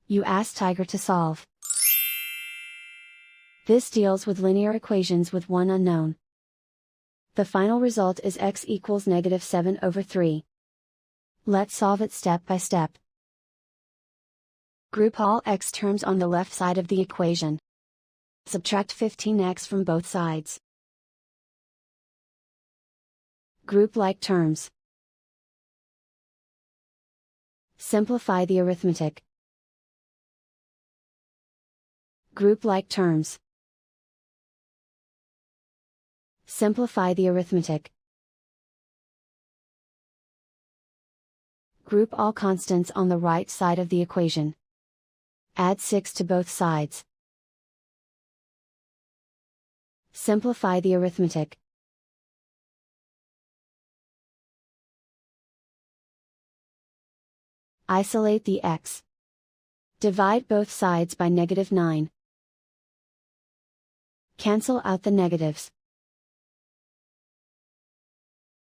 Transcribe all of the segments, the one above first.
You ask Tiger to solve. This deals with linear equations with one unknown. The final result is x equals -7/3. Let's solve it step by step. Group all x terms on the left side of the equation. Subtract 15x from both sides. Group like terms. Simplify the arithmetic. Group like terms. Simplify the arithmetic. Group all constants on the right side of the equation. Add 6 to both sides. Simplify the arithmetic. Isolate the x. Divide both sides by -9. Cancel out the negatives.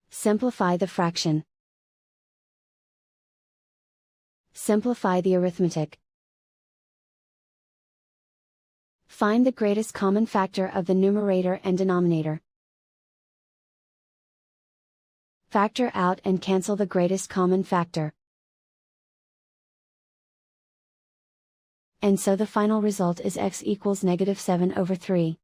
Simplify the fraction. Simplify the arithmetic. Find the greatest common factor of the numerator and denominator. Factor out and cancel the greatest common factor. And so the final result is x equals -7/3.